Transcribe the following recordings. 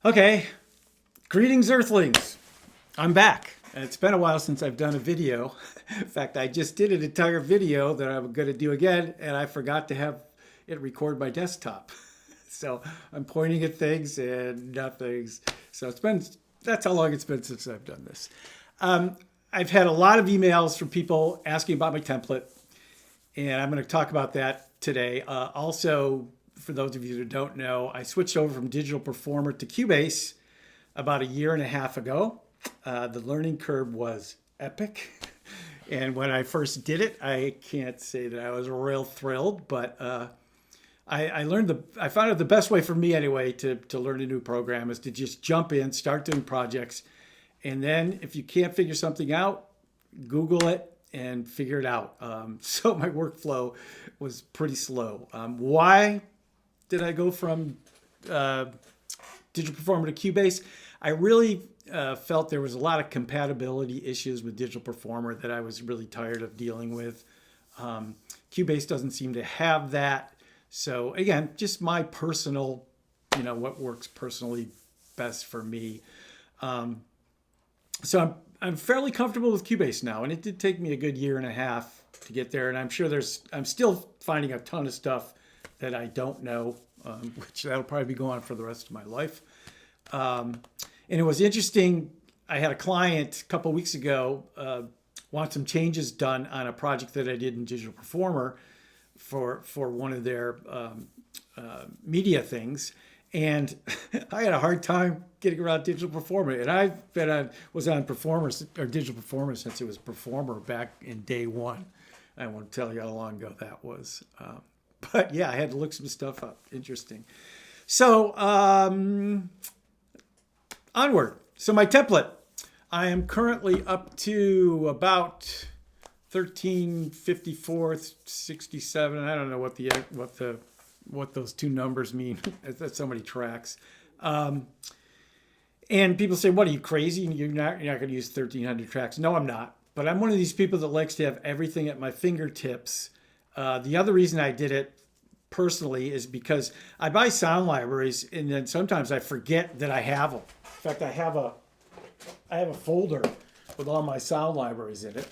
Okay, greetings, Earthlings. I'm back. And it's been a while since I've done a video. In fact, I just did an entire video that I'm going to do again, and I forgot to have it record my desktop. So I'm pointing at things and nothings. So that's how long it's been since I've done this. I've had a lot of emails from people asking about my template, and I'm going to talk about that today. Also, for those of you who don't know, I switched over from Digital Performer to Cubase about a year and a half ago. The learning curve was epic. And when I first did it, I can't say that I was real thrilled, but I found out the best way for me anyway to learn a new program is to just jump in, start doing projects. And then if you can't figure something out, Google it and figure it out. So my workflow was pretty slow. Why did I go from Digital Performer to Cubase? I really felt there was a lot of compatibility issues with Digital Performer that I was really tired of dealing with. Cubase doesn't seem to have that. So again, just my personal, what works personally best for me. So I'm fairly comfortable with Cubase now, and it did take me a good year and a half to get there. And I'm sure I'm still finding a ton of stuff that I don't know, which that'll probably be going on for the rest of my life. And it was interesting. I had a client a couple of weeks ago want some changes done on a project that I did in Digital Performer for one of their media things. And I had a hard time getting around Digital Performer. And was on Performer or Digital Performer since it was Performer back in day one. I won't tell you how long ago that was. But yeah, I had to look some stuff up. Interesting. So onward. So my template. I am currently up to about 1354, 67. I don't know what those two numbers mean. That's so many tracks. And people say, "What, are you crazy? You're not going to use 1,300 tracks?" No, I'm not. But I'm one of these people that likes to have everything at my fingertips. The other reason I did it personally is because I buy sound libraries, and then sometimes I forget that I have them. In fact, I have a folder with all my sound libraries in it.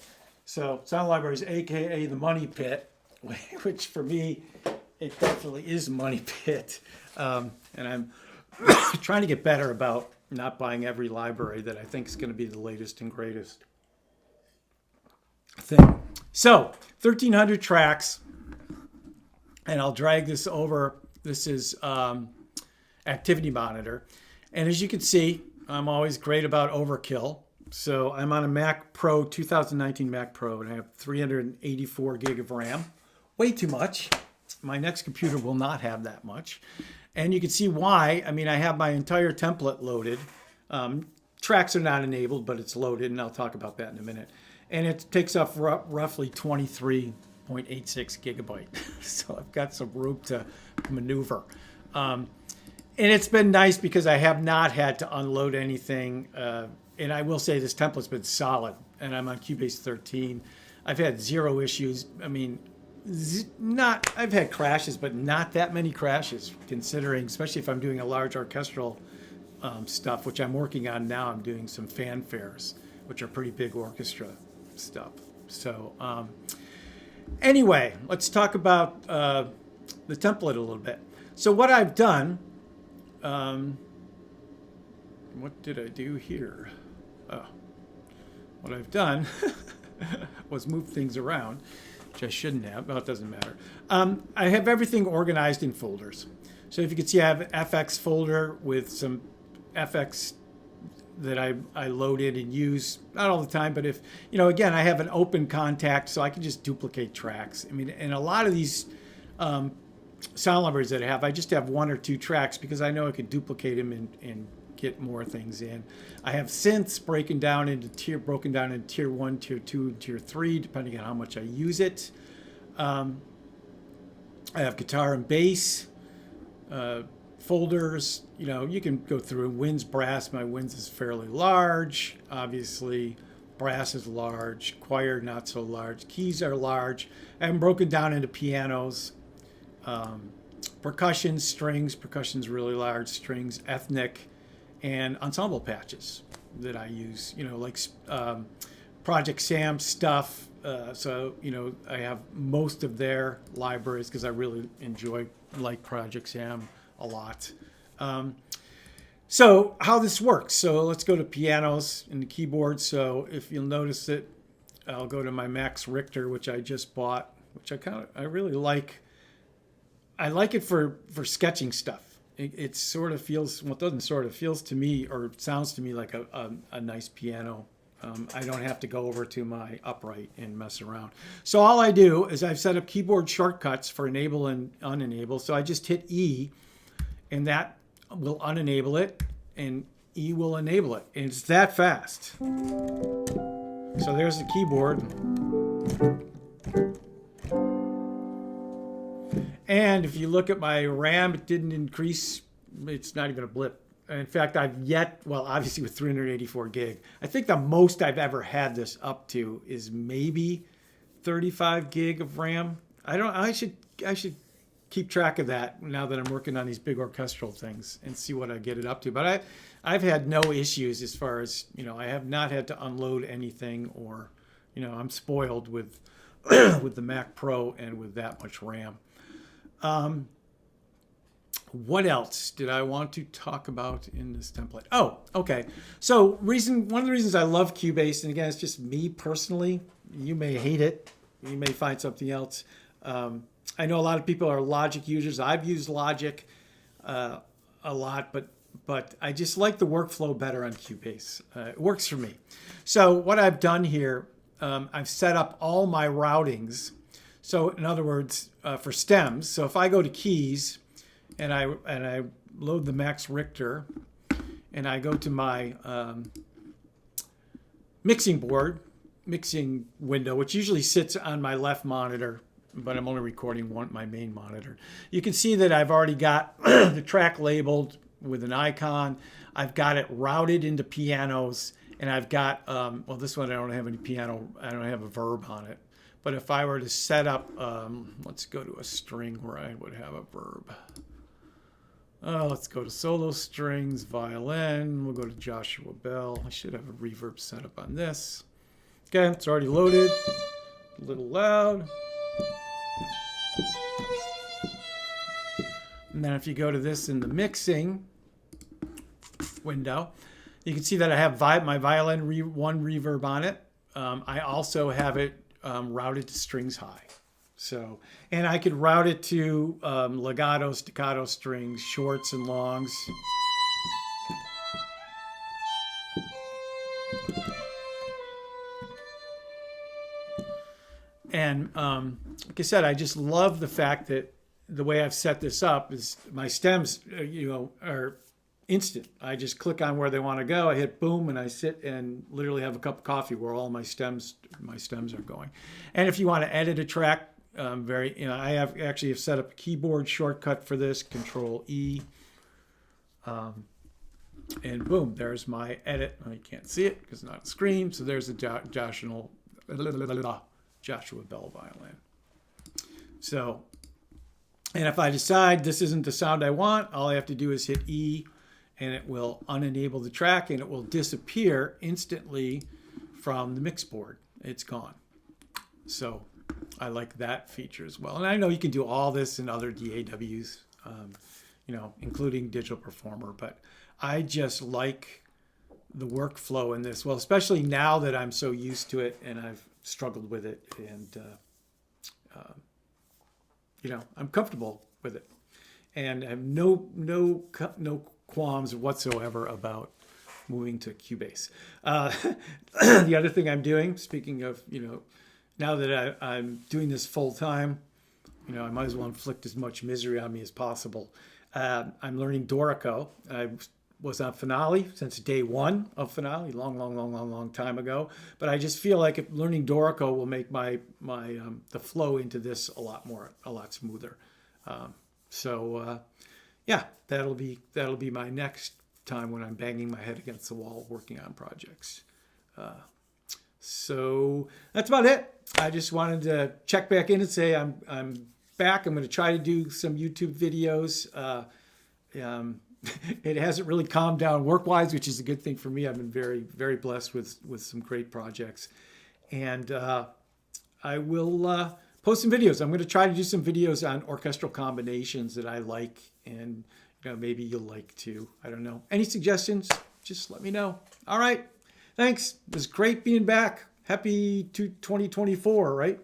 So sound libraries, aka the money pit, which for me, it definitely is money pit. And I'm trying to get better about not buying every library that I think is going to be the latest and greatest thing. So 1,300 tracks, and I'll drag this over. This is Activity Monitor. And as you can see, I'm always great about overkill. So I'm on a Mac Pro, 2019 Mac Pro, and I have 384 gig of RAM. Way too much. My next computer will not have that much. And you can see why. I mean, I have my entire template loaded. Tracks are not enabled, but it's loaded, and I'll talk about that in a minute. And it takes up roughly 23.86 gigabyte. So I've got some room to maneuver. And it's been nice because I have not had to unload anything. And I will say this template's been solid, and I'm on Cubase 13. I've had zero issues. I mean, I've had crashes, but not that many crashes, considering, especially if I'm doing a large orchestral stuff, which I'm working on now. I'm doing some fanfares, which are pretty big orchestra stuff. So anyway, let's talk about the template a little bit. So what I've done, what did I do here? Oh, what I've done was move things around, which I shouldn't have. Well, it doesn't matter. I have everything organized in folders. So if you can see, I have an FX folder with some FX that I load in and use, not all the time, but if, again, I have an open contact, so I can just duplicate tracks. I mean, and a lot of these sound libraries that I have, I just have one or two tracks because I know I can duplicate them and get more things in. I have synths broken down into tier 1, tier 2, and tier 3, depending on how much I use it. I have guitar and bass folders. You can go through winds, brass. My winds is fairly large. Obviously, brass is large. Choir, not so large. Keys are large. I have them broken down into pianos. Percussion, strings. Percussion's really large. Strings, ethnic. and ensemble patches that I use, like Project Sam stuff. So, I have most of their libraries because I really like Project Sam a lot. So how this works. So let's go to pianos and the keyboard. So if you'll notice it, I'll go to my Max Richter, which I just bought, which I really like. I like it for sketching stuff. It sort of feels, well, it doesn't sort of, feels to me, or sounds to me like a nice piano. I don't have to go over to my upright and mess around. So all I do is I've set up keyboard shortcuts for enable and unenable. So I just hit E, and that will unenable it, and E will enable it. And it's that fast. So there's the keyboard. And if you look at my RAM, it didn't increase. It's not even a blip. In fact, obviously with 384 gig, I think the most I've ever had this up to is maybe 35 gig of RAM. I should keep track of that now that I'm working on these big orchestral things and see what I get it up to. But I've had no issues as far as, I have not had to unload anything, or, I'm spoiled with with the Mac Pro and with that much RAM. What else did I want to talk about in this template? Oh, okay. So one of the reasons I love Cubase, and again, it's just me personally. You may hate it. You may find something else. I know a lot of people are Logic users. I've used Logic a lot, but I just like the workflow better on Cubase. It works for me. So what I've done here, I've set up all my routings. So in other words, for stems. So if I go to keys, and I load the Max Richter, and I go to my mixing window, which usually sits on my left monitor, but I'm only recording my main monitor. You can see that I've already got the track labeled with an icon. I've got it routed into pianos, and I've got, this one I don't have any piano, I don't have a verb on it. But if I were to set up, let's go to a string where I would have a verb. Let's go to solo strings, violin. We'll go to Joshua Bell. I should have a reverb set up on this. Okay, it's already loaded. A little loud. And then if you go to this in the mixing window, you can see that I have my violin one reverb on it. I also have it routed to strings high. So, and I could route it to legato, staccato strings, shorts and longs. And like I said, I just love the fact that the way I've set this up is my stems, are instant. I just click on where they want to go. I hit boom, and I sit and literally have a cup of coffee where all my stems are going. And if you want to edit a track, I have set up a keyboard shortcut for this, Control E, and boom, there's my edit. You can't see it because it's not on screen. So there's the Joshua Bell violin. So, and if I decide this isn't the sound I want, all I have to do is hit E, and it will unenable the track, and it will disappear instantly from the mix board. It's gone. So I like that feature as well. And I know you can do all this in other DAWs, including Digital Performer, but I just like the workflow in this. Well, especially now that I'm so used to it and I've struggled with it, and I'm comfortable with it, and I have no qualms whatsoever about moving to Cubase. The other thing I'm doing, speaking of, now that I'm doing this full time, I might as well inflict as much misery on me as possible. I'm learning Dorico. I was on Finale since day one of Finale, long time ago. But I just feel like learning Dorico will make my the flow into this a lot smoother. Yeah, that'll be my next time when I'm banging my head against the wall working on projects. So that's about it. I just wanted to check back in and say I'm back. I'm going to try to do some YouTube videos. it hasn't really calmed down work-wise, which is a good thing for me. I've been very, very blessed with some great projects. And I will post some videos. I'm going to try to do some videos on orchestral combinations that I like, and maybe you'll like too. I don't know. Any suggestions? Just let me know. All right. Thanks. It was great being back. Happy 2024, right?